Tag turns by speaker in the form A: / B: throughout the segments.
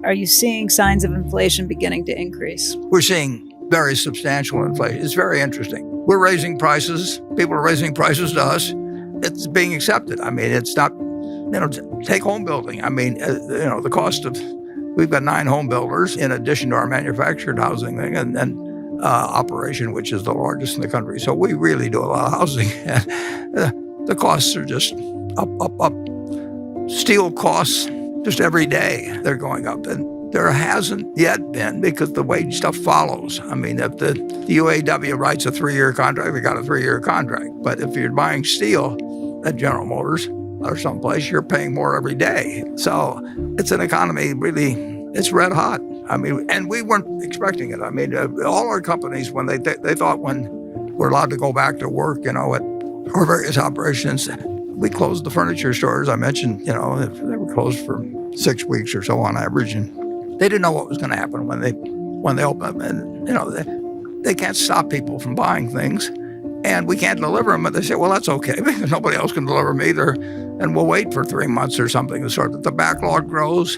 A: Are you seeing signs of inflation beginning to increase?
B: We're seeing very substantial inflation. It's very interesting. We're raising prices. People are raising prices to us. It's being accepted. I mean, it's not, take home building. I mean, the cost of, we've got 9 home builders in addition to our manufactured housing thing and operation, which is the largest in the country. So we really do a lot of housing. The costs are just up. Steel costs, just every day, they're going up. And there hasn't yet been, because the wage stuff follows. I mean, if the UAW writes a 3-year contract, we got a 3-year contract. But if you're buying steel at General Motors or someplace, you're paying more every day. So it's an economy really, it's red hot. I mean, and we weren't expecting it. I mean, all our companies, when they thought when we're allowed to go back to work, at our various operations, we closed the furniture stores. I mentioned, they were closed for 6 weeks or so on average, and they didn't know what was going to happen when they opened. And they can't stop people from buying things, and we can't deliver them. But they say, well, that's okay because nobody else can deliver them either, and we'll wait for 3 months or something. So the backlog grows,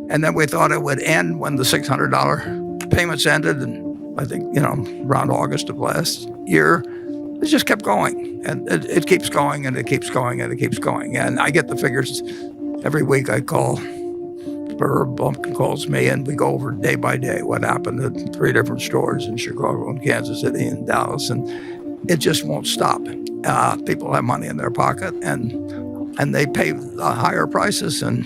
B: and then we thought it would end when the $600 payments ended, and I think around August of last year. It just kept going, and it keeps going, and it keeps going, and it keeps going. And I get the figures every week. I call, Bumpkin calls me, and we go over day by day what happened at 3 different stores in Chicago and Kansas City and Dallas, and it just won't stop. People have money in their pocket, and they pay higher prices. And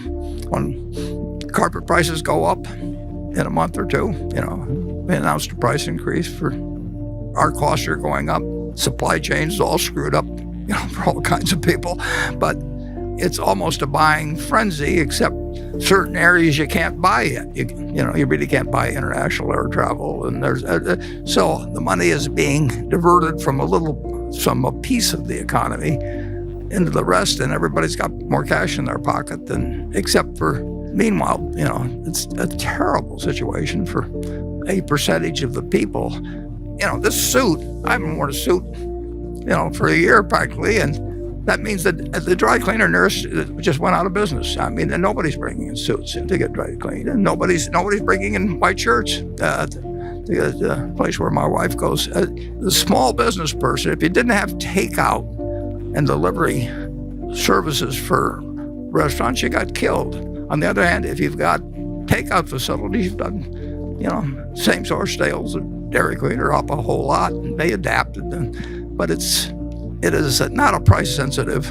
B: when carpet prices go up in a month or two, we announced a price increase for our costs are going up. Supply chains all screwed up, for all kinds of people. But it's almost a buying frenzy, except certain areas you can't buy yet. You really can't buy international air travel, and so the money is being diverted from a piece of the economy into the rest, and everybody's got more cash in their pocket than except for. Meanwhile, it's a terrible situation for a percentage of the people. This suit, I haven't worn a suit, for a year practically, and that means that the dry cleaner nurse just went out of business. I mean, and nobody's bringing in suits to get dry cleaned, and nobody's bringing in white shirts. The place where my wife goes, the small business person, if you didn't have takeout and delivery services for restaurants, you got killed. On the other hand, if you've got takeout facilities, you've done, same source sales of Dairy Queen are up a whole lot, and they adapted. But it is not a price-sensitive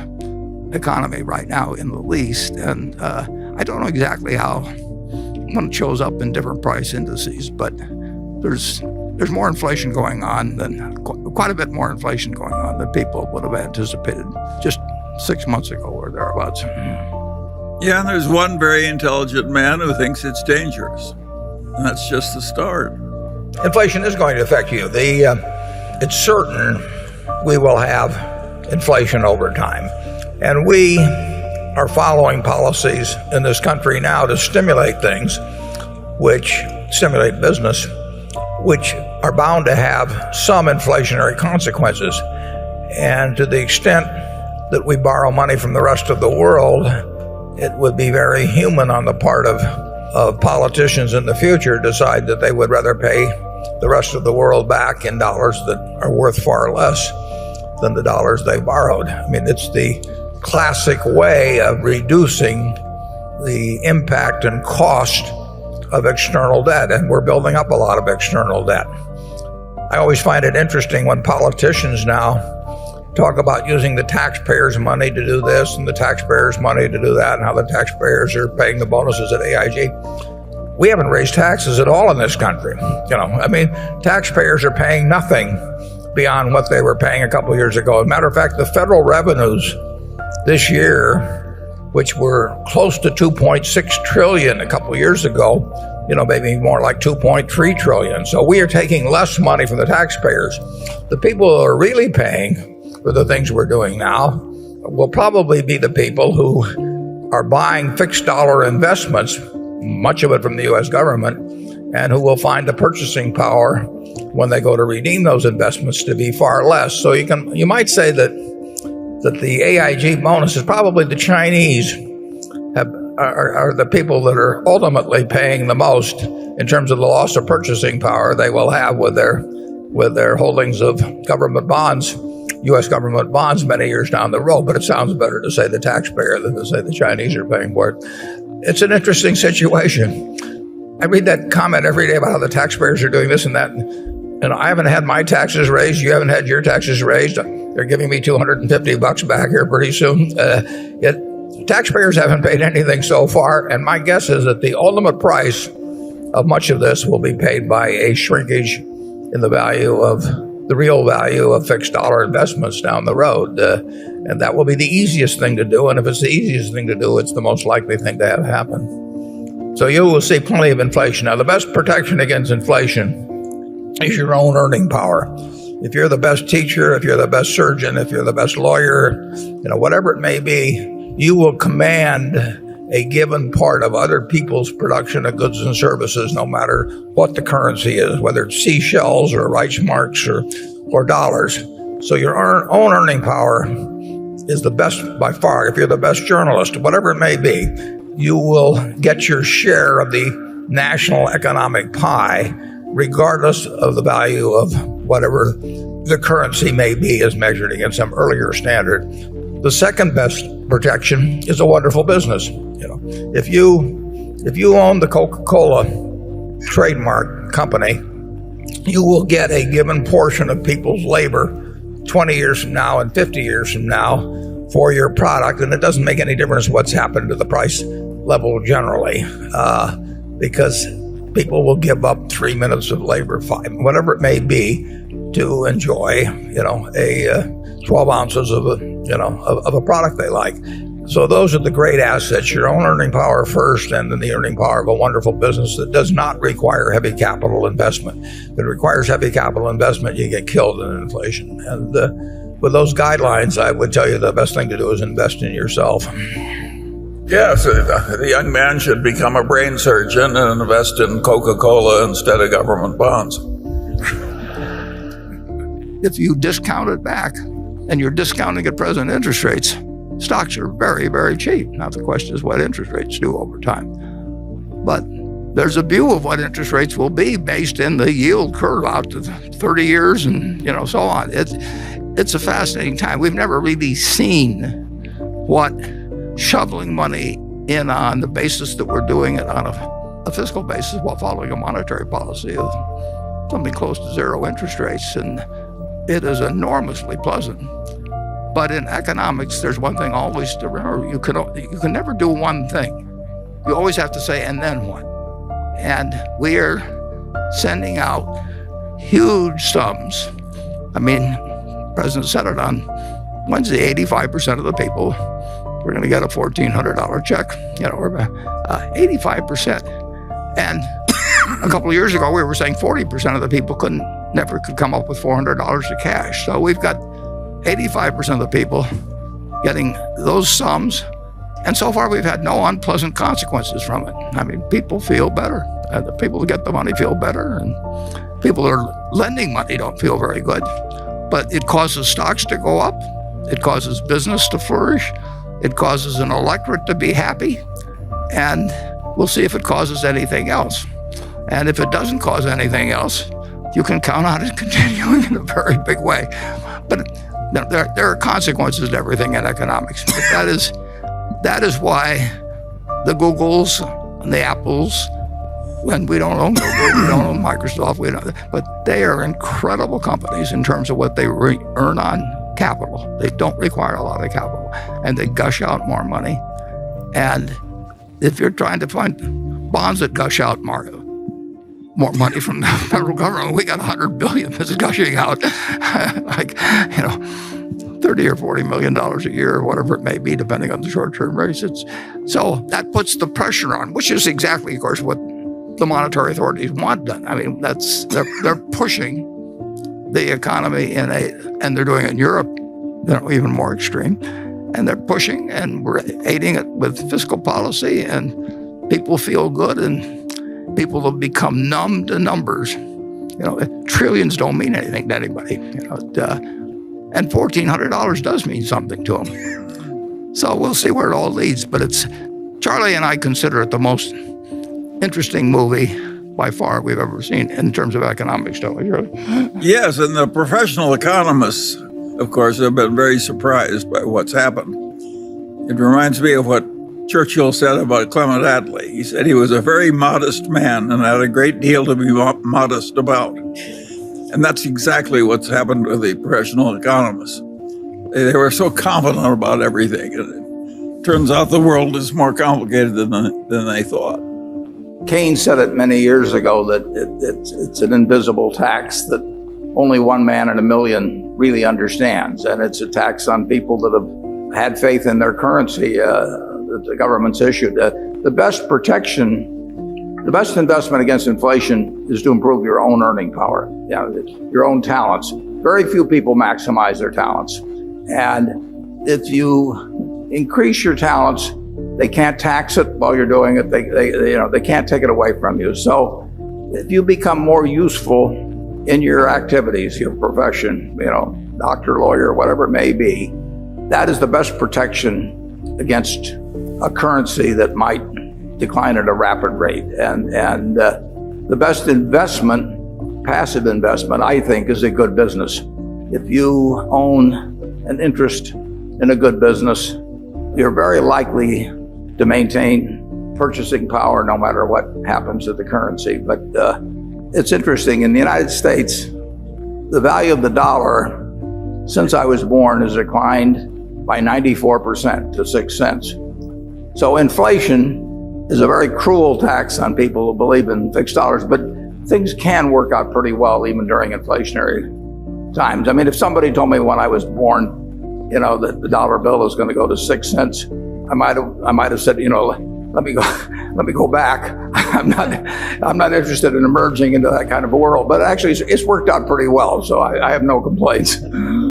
B: economy right now in the least. And I don't know exactly how when it shows up in different price indices, but there's more inflation going on quite a bit more inflation going on than people would have anticipated just 6 months ago or thereabouts.
C: Yeah, and there's one very intelligent man who thinks it's dangerous. And that's just the start.
D: Inflation is going to affect you. It's certain we will have inflation over time. And we are following policies in this country now to stimulate things, which stimulate business, which are bound to have some inflationary consequences. And to the extent that we borrow money from the rest of the world, it would be very human on the part of politicians in the future decide that they would rather pay the rest of the world back in dollars that are worth far less than the dollars they borrowed. I mean, it's the classic way of reducing the impact and cost of external debt, and we're building up a lot of external debt. I always find it interesting when politicians now talk about using the taxpayers' money to do this and the taxpayers' money to do that, and how the taxpayers are paying the bonuses at AIG. We haven't raised taxes at all in this country. Taxpayers are paying nothing beyond what they were paying a couple of years ago. As a matter of fact, the federal revenues this year, which were close to $2.6 trillion a couple of years ago, maybe more like $2.3 trillion. So we are taking less money from the taxpayers. The people who are really paying for the things we're doing now will probably be the people who are buying fixed dollar investments, much of it from the U.S. government, and who will find the purchasing power when they go to redeem those investments to be far less. So you might say that the AIG bonus is probably the Chinese are the people that are ultimately paying the most in terms of the loss of purchasing power they will have with their holdings of government bonds, U.S. government bonds many years down the road. But it sounds better to say the taxpayer than to say the Chinese are paying for it. It's an interesting situation. I read that comment every day about how the taxpayers are doing this and that. And I haven't had my taxes raised. You haven't had your taxes raised. They're giving me $250 back here pretty soon. Taxpayers haven't paid anything so far. And my guess is that the ultimate price of much of this will be paid by a shrinkage in the real value of fixed dollar investments down the road. And that will be the easiest thing to do. And if it's the easiest thing to do, it's the most likely thing to have happen. So you will see plenty of inflation. Now, the best protection against inflation is your own earning power. If you're the best teacher, if you're the best surgeon, if you're the best lawyer, whatever it may be, you will command a given part of other people's production of goods and services, no matter what the currency is, whether it's seashells or Reichsmarks or dollars. So your own earning power is the best by far. If you're the best journalist, whatever it may be, you will get your share of the national economic pie, regardless of the value of whatever the currency may be as measured against some earlier standard. The second best protection is a wonderful business. If you own the Coca-Cola trademark company, you will get a given portion of people's labor 20 years from now and 50 years from now for your product, and it doesn't make any difference what's happened to the price level generally, because people will give up 3 minutes of labor, 5, whatever it may be, to enjoy, 12 ounces of a product they like. So those are the great assets: your own earning power first, and then the earning power of a wonderful business that does not require heavy capital investment. If it requires heavy capital investment, you get killed in inflation. And with those guidelines, I would tell you the best thing to do is invest in yourself.
C: Yes, the young man should become a brain surgeon and invest in Coca-Cola instead of government bonds.
B: If you discount it back, and you're discounting at present interest rates, stocks are very, very cheap. Now the question is what interest rates do over time. But there's a view of what interest rates will be based in the yield curve out to 30 years and so on. It's a fascinating time. We've never really seen what shoveling money in on the basis that we're doing it on a fiscal basis while following a monetary policy of something close to zero interest rates. And it is enormously pleasant. But in economics, there's one thing always to remember. You can never do one thing. You always have to say, and then what? And we are sending out huge sums. I mean, the President said it on Wednesday, 85% of the people we're going to get a $1,400 check, or 85%. And a couple of years ago, we were saying 40% of the people never could come up with $400 of cash. So we've got 85% of the people getting those sums. And so far, we've had no unpleasant consequences from it. I mean, people feel better. The people who get the money feel better. And people who are lending money don't feel very good. But it causes stocks to go up. It causes business to flourish. It causes an electorate to be happy. And we'll see if it causes anything else. And if it doesn't cause anything else, you can count on it continuing in a very big way. But there are consequences to everything in economics. But that is why the Googles and the Apples, when we don't own Google, we don't own Microsoft, but they are incredible companies in terms of what they earn on capital. They don't require a lot of capital, and they gush out more money. And if you're trying to find bonds that gush out more money from the federal government, we got $100 billion that's gushing out, like, $30 or $40 million a year, or whatever it may be, depending on the short-term rates. So that puts the pressure on, which is exactly, of course, what the monetary authorities want done. I mean, they're pushing the economy and they're doing it in Europe, even more extreme. And they're pushing, and we're aiding it with fiscal policy, and people feel good, and people have become numb to numbers. Trillions don't mean anything to anybody. And $1,400 does mean something to them. So we'll see where it all leads, but Charlie and I consider it the most interesting movie by far we've ever seen in terms of economics, don't we, Charlie?
C: Yes, and the professional economists, of course, have been very surprised by what's happened. It reminds me of what Churchill said about Clement Attlee. He said he was a very modest man and had a great deal to be modest about. And that's exactly what's happened with the professional economists. They were so confident about everything. And it turns out the world is more complicated than they thought.
D: Keynes said it many years ago that it's an invisible tax that only one man in a million really understands. And it's a tax on people that have had faith in their currency that the government's issued. The best protection, the best investment against inflation is to improve your own earning power, your own talents. Very few people maximize their talents. And if you increase your talents, they can't tax it while you're doing it. They can't take it away from you. So if you become more useful in your activities, your profession, doctor, lawyer, whatever it may be, that is the best protection against a currency that might decline at a rapid rate. And the best investment, passive investment, I think, is a good business. If you own an interest in a good business, you're very likely to maintain purchasing power no matter what happens to the currency. But it's interesting, in the United States, the value of the dollar since I was born has declined by 94% to 6 cents. So inflation is a very cruel tax on people who believe in fixed dollars, but things can work out pretty well even during inflationary times. I mean, if somebody told me when I was born, that the dollar bill is going to go to 6 cents, I might have said, let me go back. I'm not interested in emerging into that kind of a world. But actually, it's worked out pretty well, so I have no complaints.